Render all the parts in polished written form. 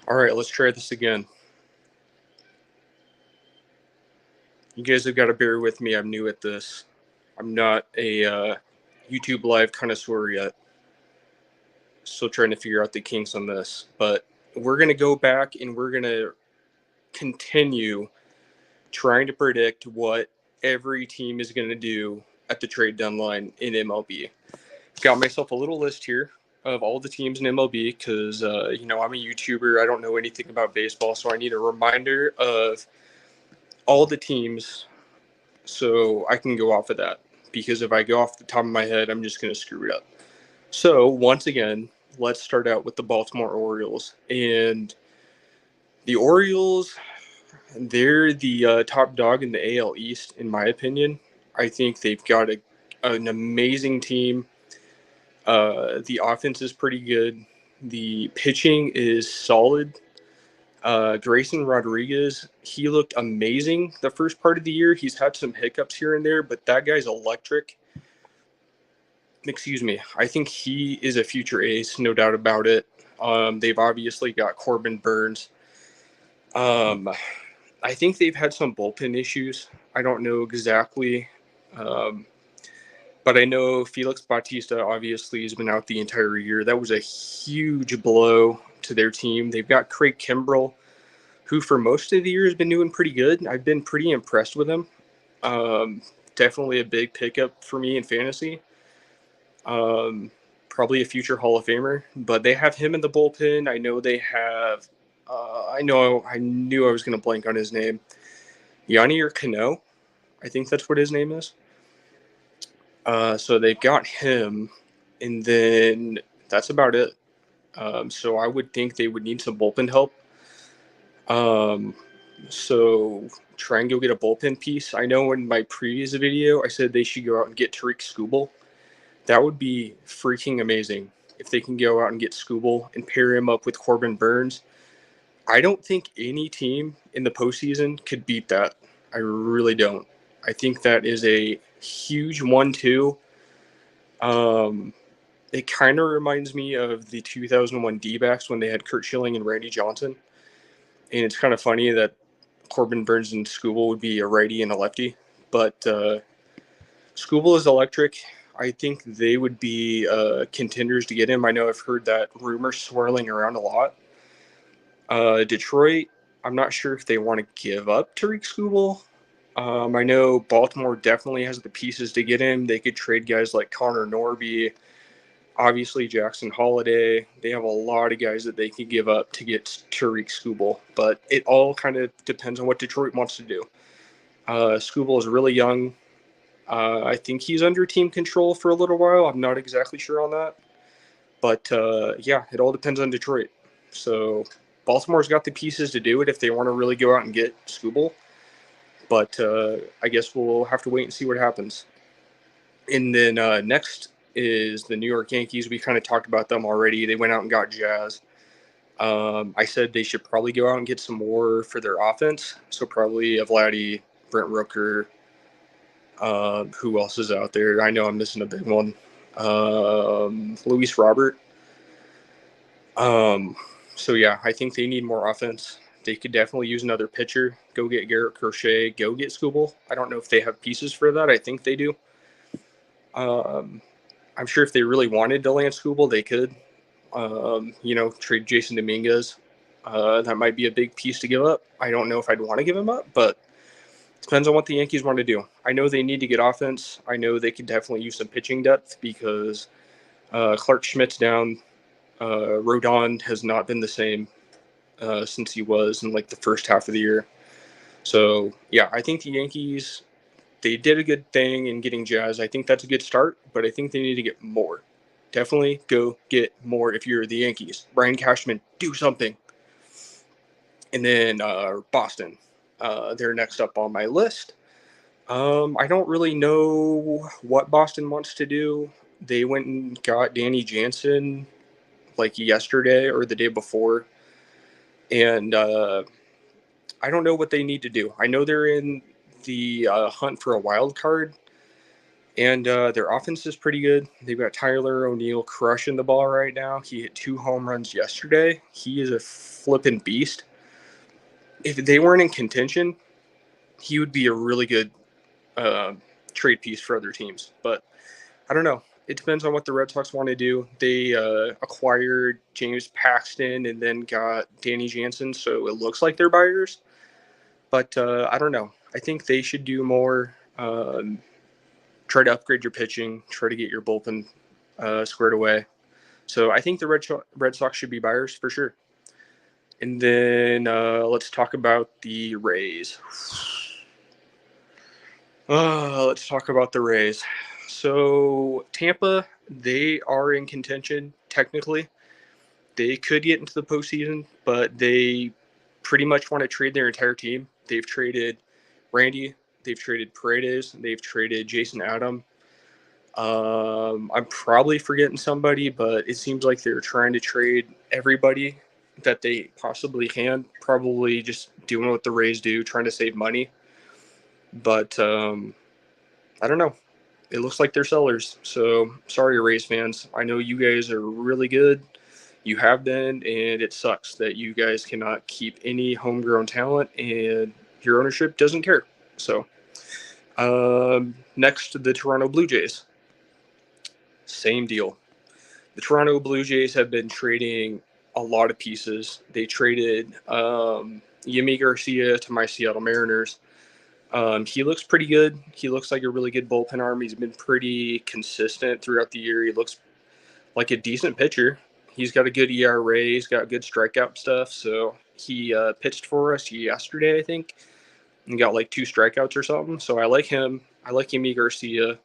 All right, let's try this again. You guys have got to bear with me. I'm new at this. I'm not a YouTube live connoisseur yet. Still trying to figure out the kinks on this. But we're going to go back and we're going to continue trying to predict what every team is going to do at the trade deadline in MLB. Got myself a little list here of all the teams in MLB because, I'm a YouTuber. I don't know anything about baseball, so I need a reminder of all the teams so I can go off of that. Because if I go off the top of my head, I'm just going to screw it up. So, once again, let's start out with the Baltimore Orioles. And the Orioles, they're the top dog in the AL East, in my opinion. I think they've got an amazing team. The offense is pretty good. The pitching is solid. Grayson Rodriguez, he looked amazing the first part of the year. He's had some hiccups here and there, but that guy's electric. Excuse me. I think he is a future ace, no doubt about it. They've obviously got Corbin Burns. I think they've had some bullpen issues. I don't know exactly. But I know Felix Bautista obviously has been out the entire year. That was a huge blow to their team. They've got Craig Kimbrell, who for most of the year has been doing pretty good. I've been pretty impressed with him. Definitely a big pickup for me in fantasy. Probably a future Hall of Famer. But they have him in the bullpen. I know they have. I knew I was going to blank on his name. Yanier Cano. I think that's what his name is. So they've got him, and then that's about it. So I would think they would need some bullpen help. So try and go get a bullpen piece. I know in my previous video I said they should go out and get Tariq Skubal. That would be freaking amazing if they can go out and get Skubal and pair him up with Corbin Burns. I don't think any team in the postseason could beat that. I really don't. I think that is a huge 1-2. It kind of reminds me of the 2001 D-backs when they had Curt Schilling and Randy Johnson. And it's kind of funny that Corbin Burns and Skubal would be a righty and a lefty. But Skubal is electric. I think they would be contenders to get him. I know I've heard that rumor swirling around a lot. Detroit, I'm not sure if they want to give up Tariq Skubal. I know Baltimore definitely has the pieces to get him. They could trade guys like Connor Norby, obviously Jackson Holiday. They have a lot of guys that they could give up to get Tariq Skubal, but it all kind of depends on what Detroit wants to do. Skubal is really young. I think he's under team control for a little while. I'm not exactly sure on that. But, it all depends on Detroit. So Baltimore's got the pieces to do it if they want to really go out and get Skubal. But I guess we'll have to wait and see what happens. And then next is the New York Yankees. We kind of talked about them already. They went out and got Jazz. I said they should probably go out and get some more for their offense. So probably a Vladdy, Brent Rooker. Who else is out there? I know I'm missing a big one. Luis Robert. I think they need more offense. They could definitely use another pitcher. Go get Garrett Crochet. Go get Skubal. I don't know if they have pieces for that. I think they do. I'm sure if they really wanted to land Skubal, they could. Trade Jason Dominguez. That might be a big piece to give up. I don't know if I'd want to give him up, but it depends on what the Yankees want to do. I know they need to get offense. I know they could definitely use some pitching depth because Clark Schmidt's down. Rodon has not been the same since he was in the first half of the year. So, I think the Yankees, they did a good thing in getting Jazz. I think that's a good start, but I think they need to get more. Definitely go get more if you're the Yankees. Brian Cashman, do something. And then Boston, they're next up on my list. I don't really know what Boston wants to do. They went and got Danny Jansen yesterday or the day before. And I don't know what they need to do. I know they're in the hunt for a wild card. And their offense is pretty good. They've got Tyler O'Neill crushing the ball right now. He hit 2 home runs yesterday. He is a flippin' beast. If they weren't in contention, he would be a really good trade piece for other teams. But I don't know. It depends on what the Red Sox want to do. They acquired James Paxton and then got Danny Jansen, so it looks like they're buyers. But I don't know. I think they should do more. Try to upgrade your pitching. Try to get your bullpen squared away. So I think the Red Sox should be buyers for sure. And then let's talk about the Rays. Let's talk about the Rays. So Tampa, they are in contention technically. They could get into the postseason, but they pretty much want to trade their entire team. They've traded Randy, they've traded Paredes, they've traded Jason Adam. I'm probably forgetting somebody, but it seems like they're trying to trade everybody that they possibly can. Probably just doing what the Rays do, trying to save money. But I don't know. It looks like they're sellers. So sorry, Rays fans. I know you guys are really good. You have been, and it sucks that you guys cannot keep any homegrown talent, and your ownership doesn't care. So next, the Toronto Blue Jays. Same deal. The Toronto Blue Jays have been trading a lot of pieces. They traded Yimi Garcia to my Seattle Mariners. He looks pretty good. He looks like a really good bullpen arm. He's been pretty consistent throughout the year. He looks like a decent pitcher. He's got a good ERA. He's got good strikeout stuff. So he pitched for us yesterday, I think, and got like 2 strikeouts or something. So I like him. I like Yimi Garcia.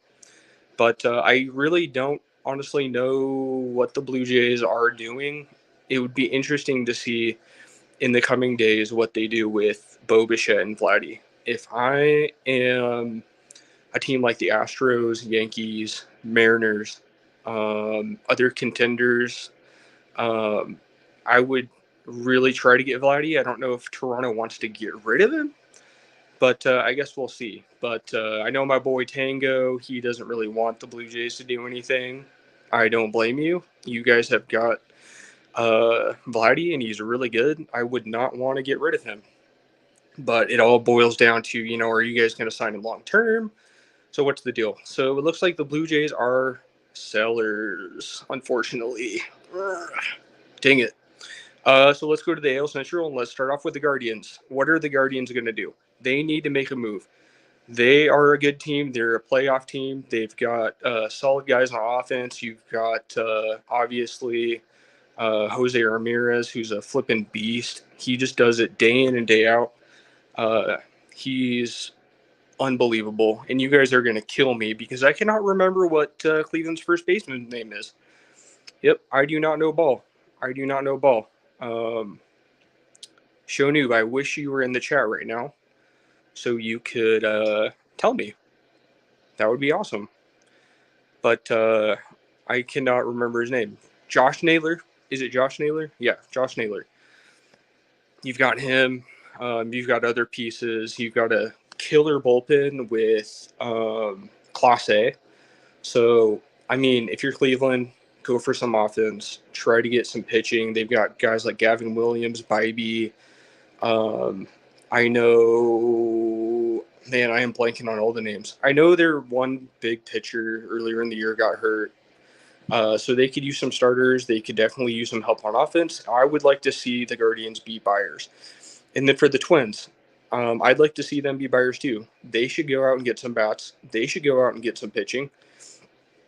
But I really don't honestly know what the Blue Jays are doing. It would be interesting to see in the coming days what they do with Bo Bichette and Vladdy. If I am a team like the Astros, Yankees, Mariners, other contenders, I would really try to get Vladdy. I don't know if Toronto wants to get rid of him, but I guess we'll see. But I know my boy Tango, he doesn't really want the Blue Jays to do anything. I don't blame you. You guys have got Vladdy, and he's really good. I would not want to get rid of him. But it all boils down to, are you guys going to sign him long term? So what's the deal? So it looks like the Blue Jays are sellers, unfortunately. Dang it. So let's go to the AL Central, and let's start off with the Guardians. What are the Guardians going to do? They need to make a move. They are a good team. They're a playoff team. They've got solid guys on offense. You've got, obviously, Jose Ramirez, who's a flipping beast. He just does it day in and day out. He's unbelievable. And you guys are going to kill me because I cannot remember what Cleveland's first baseman's name is. Yep, I do not know ball. Shonu, I wish you were in the chat right now so you could tell me. That would be awesome. But I cannot remember his name. Josh Naylor. Is it Josh Naylor? Yeah, Josh Naylor. You've got him. You've got other pieces. You've got a killer bullpen with Class A. So, I mean, if you're Cleveland, go for some offense. Try to get some pitching. They've got guys like Gavin Williams, Bybee. I know, man, I am blanking on all the names. I know their one big pitcher earlier in the year got hurt. So they could use some starters. They could definitely use some help on offense. I would like to see the Guardians be buyers. And then for the Twins, I'd like to see them be buyers too. They should go out and get some bats. They should go out and get some pitching.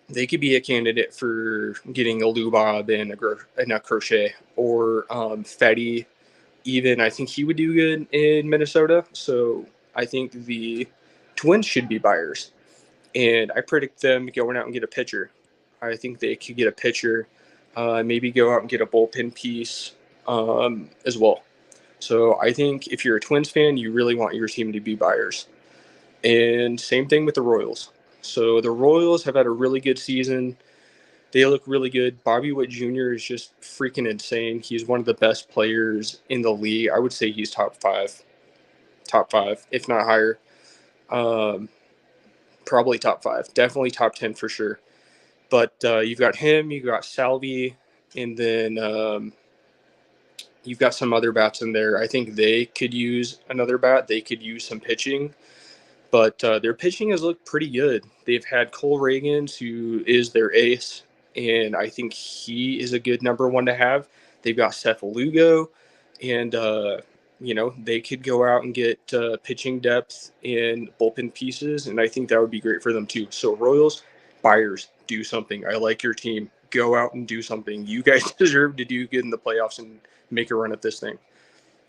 They could be a candidate for getting a Lubob and a Crochet or Fetty. Even I think he would do good in Minnesota. So I think the Twins should be buyers. And I predict them going out and get a pitcher. I think they could get a pitcher, maybe go out and get a bullpen piece as well. So I think if you're a Twins fan, you really want your team to be buyers. And same thing with the Royals. So the Royals have had a really good season. They look really good. Bobby Witt Jr. is just freaking insane. He's one of the best players in the league. I would say he's top five, if not higher. probably top 5, definitely top 10 for sure. But you've got him, you've got Salvi, and then you've got some other bats in there. I think they could use another bat. They could use some pitching. But their pitching has looked pretty good. They've had Cole Reagans, who is their ace, and I think he is a good number 1 to have. They've got Seth Lugo, and they could go out and get pitching depth in bullpen pieces, and I think that would be great for them too. So Royals, buyers, do something. I like your team. Go out and do something. You guys deserve to do good in the playoffs and make a run at this thing.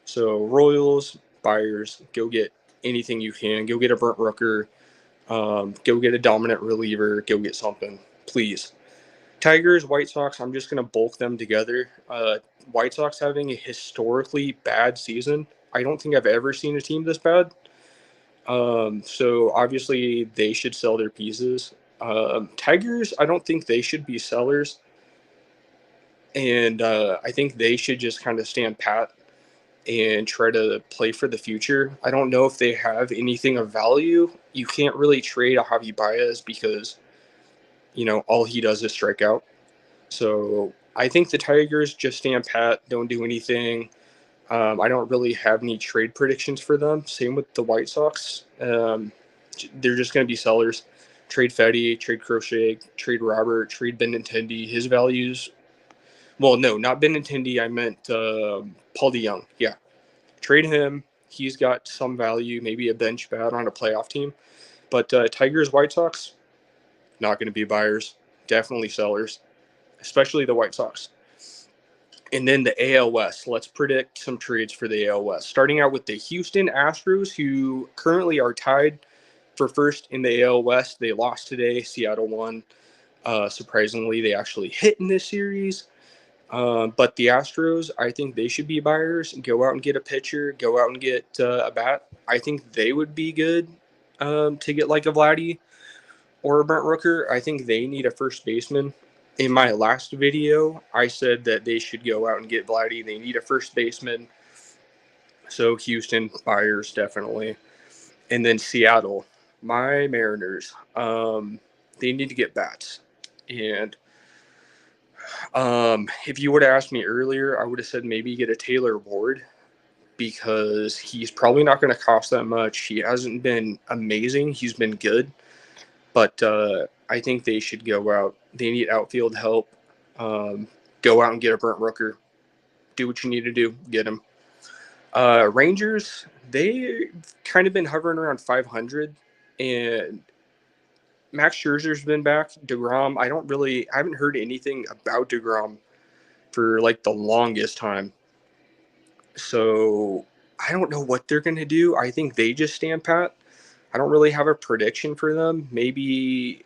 So Royals, buyers, go get anything you can. Go get a Brent Rooker. Go get a dominant reliever. Go get something, please. Tigers, White Sox, I'm just going to bulk them together. White Sox having a historically bad season. I don't think I've ever seen a team this bad. So obviously they should sell their pieces. Tigers, I don't think they should be sellers. And I think they should just kind of stand pat and try to play for the future. I don't know if they have anything of value. You can't really trade a Javi Baez because, all he does is strike out. So I think the Tigers just stand pat, don't do anything. I don't really have any trade predictions for them. Same with the White Sox. They're just going to be sellers. Trade Fetty, trade Crochet, trade Robert, trade Benintendi. His values. Well, no, not Benintendi. I meant Paul DeYoung. Yeah. Trade him. He's got some value, maybe a bench bat on a playoff team. But Tigers, White Sox, not going to be buyers. Definitely sellers, especially the White Sox. And then the AL West. Let's predict some trades for the AL West. Starting out with the Houston Astros, who currently are tied for first in the AL West. They lost today. Seattle won. Surprisingly, they actually hit in this series. But the Astros, I think they should be buyers. Go out and get a pitcher. Go out and get a bat. I think they would be good to get like a Vladdy or a Brent Rooker. I think they need a first baseman. In my last video, I said that they should go out and get Vladdy. They need a first baseman. So Houston, buyers, definitely. And then Seattle, my Mariners, they need to get bats. And if you would have asked me earlier, I would have said maybe get a Taylor Ward because he's probably not going to cost that much. He hasn't been amazing. He's been good. But I think they should go out. They need outfield help. Go out and get a Brent Rooker. Do what you need to do. Get him. Rangers, they've kind of been hovering around 500. And Max Scherzer's been back. DeGrom, I haven't heard anything about DeGrom for like the longest time. So I don't know what they're going to do. I think they just stand pat. I don't really have a prediction for them. Maybe,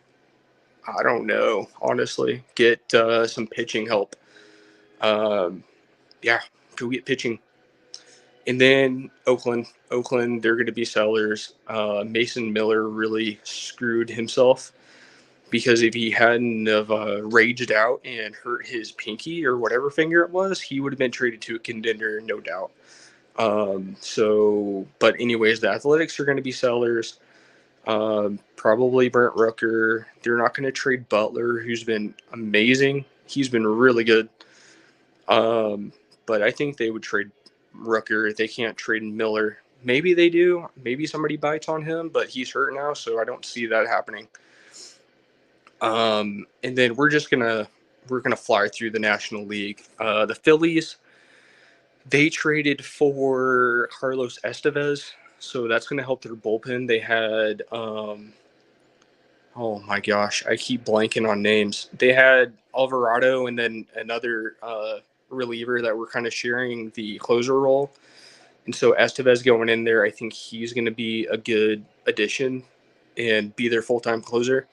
I don't know, honestly, get some pitching help. Yeah, go get pitching. And then Oakland, they're going to be sellers. Mason Miller really screwed himself because if he hadn't have raged out and hurt his pinky or whatever finger it was, he would have been traded to a contender, no doubt. But anyways, the Athletics are going to be sellers. Probably Brent Rooker. They're not going to trade Butler, who's been amazing. He's been really good. But I think they would trade Rooker if they can't trade Miller. Maybe they do. Maybe somebody bites on him, but he's hurt now, so I don't see that happening. And then we're gonna fly through the National League. The Phillies, they traded for Carlos Estevez, so that's gonna help their bullpen. They had oh my gosh, I keep blanking on names. They had Alvarado and then another reliever that were kind of sharing the closer role. And so Estevez going in there, I think he's going to be a good addition and be their full-time closer.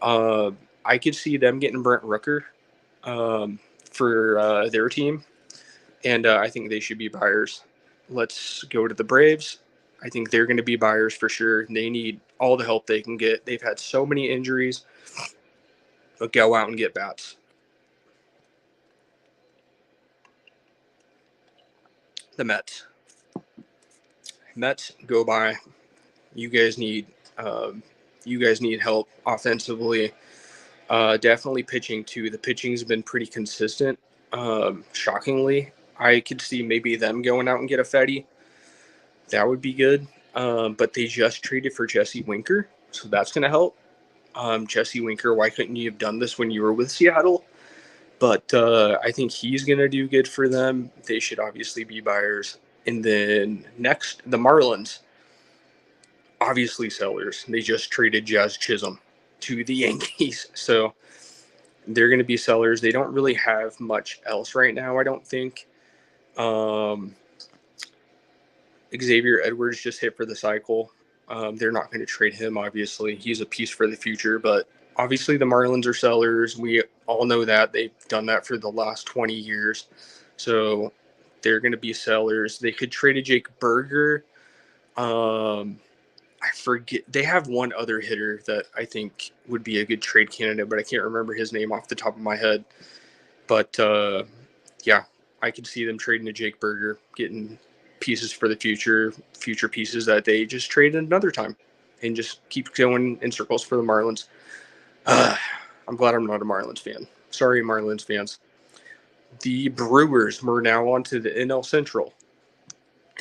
I could see them getting Brent Rooker for their team, and I think they should be buyers. Let's go to the Braves. I think they're going to be buyers for sure. They need all the help they can get. They've had so many injuries, but go out and get bats. The Mets, go buy. You guys need You guys need help offensively. Definitely pitching too. The pitching's been pretty consistent. Shockingly, I could see maybe them going out and get a Fetty. That would be good. But they just traded for Jesse Winker, so that's going to help. Jesse Winker, why couldn't you have done this when you were with Seattle? But I think he's going to do good for them. They should obviously be buyers. And then next, the Marlins. Obviously sellers. They just traded Jazz Chisholm to the Yankees. So they're going to be sellers. They don't really have much else right now, I don't think. Xavier Edwards just hit for the cycle. They're not going to trade him, obviously. He's a piece for the future, but obviously the Marlins are sellers. We all know that. They've done that for the last 20 years. So they're going to be sellers. They could trade a Jake Berger. I forget. They have one other hitter that I think would be a good trade candidate, but I can't remember his name off the top of my head. But yeah, I could see them trading a Jake Berger, getting pieces for the future pieces that they just traded another time, and just keep going in circles for the Marlins. I'm glad I'm not a Marlins fan. Sorry, Marlins fans. The Brewers, we're now on to the NL Central.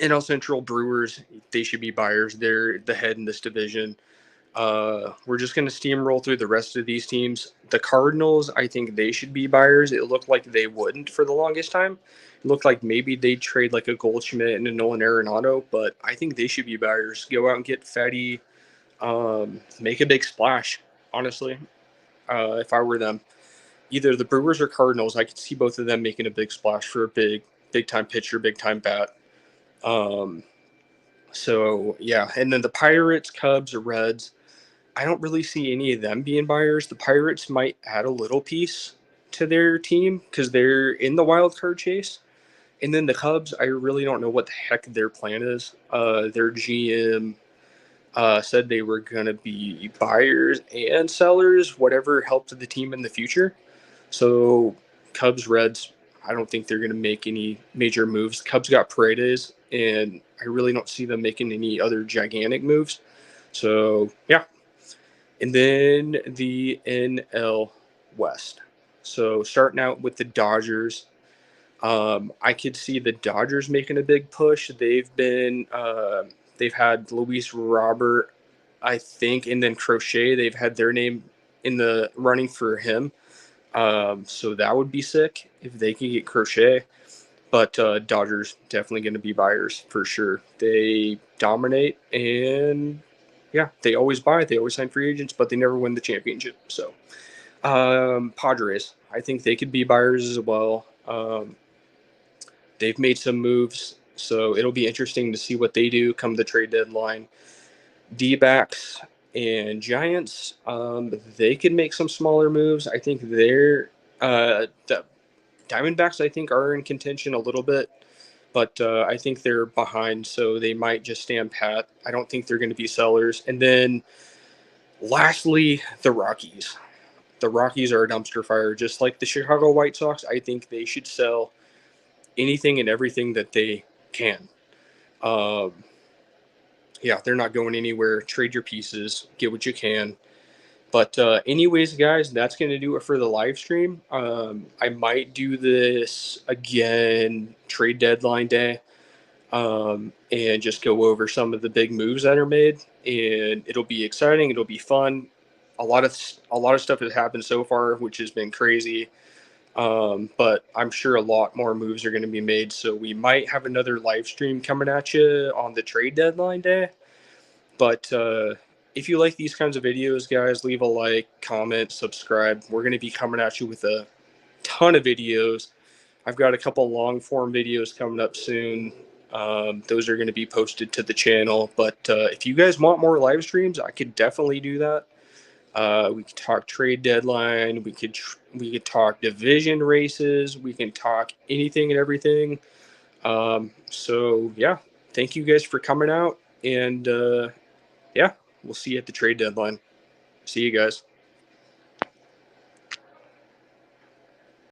NL Central Brewers, they should be buyers. They're the head in this division. We're just going to steamroll through the rest of these teams. The Cardinals, I think they should be buyers. It looked like they wouldn't for the longest time. It looked like maybe they'd trade like a Goldschmidt and a Nolan Arenado, but I think they should be buyers. Go out and get Fetty. Make a big splash, honestly, if I were them. Either the Brewers or Cardinals, I could see both of them making a big splash for a big-time pitcher, big-time bat. So, yeah. And then the Pirates, Cubs, or Reds, I don't really see any of them being buyers. The Pirates might add a little piece to their team because they're in the wild card chase. And then the Cubs, I really don't know what the heck their plan is. Their GM said they were going to be buyers and sellers, whatever helped the team in the future. So Cubs, Reds, I don't think they're going to make any major moves. Cubs got Paredes, and I really don't see them making any other gigantic moves. So, yeah. And then the NL West. So starting out with the Dodgers, I could see the Dodgers making a big push. They've had Luis Robert, I think, and then Crochet. They've had their name in the running for him. So that would be sick if they could get Crochet. But Dodgers definitely going to be buyers for sure. They dominate, and yeah, they always buy. They always sign free agents, but they never win the championship. So Padres, I think they could be buyers as well. They've made some moves, so it'll be interesting to see what they do come the trade deadline. D-backs and Giants, they could make some smaller moves. I think they're the Diamondbacks, I think, are in contention a little bit, but I think they're behind, so they might just stand pat. I don't think they're going to be sellers. And then lastly, the Rockies. The Rockies are a dumpster fire, just like the Chicago White Sox. I think they should sell anything and everything that they can. Yeah, they're not going anywhere. Trade your pieces, get what you can. But anyways, guys, that's going to do it for the live stream. I might do this again trade deadline day and just go over some of the big moves that are made. And it'll be exciting. It'll be fun. A lot of stuff has happened so far, which has been crazy. But I'm sure a lot more moves are going to be made. So we might have another live stream coming at you on the trade deadline day. But if you like these kinds of videos, guys, leave a like, comment, subscribe. We're going to be coming at you with a ton of videos. I've got a couple long form videos coming up soon. Those are going to be posted to the channel. But if you guys want more live streams, I could definitely do that. We could talk trade deadline. We could talk division races. We can talk anything and everything. So yeah, thank you guys for coming out, and yeah, we'll see you at the trade deadline. See you guys.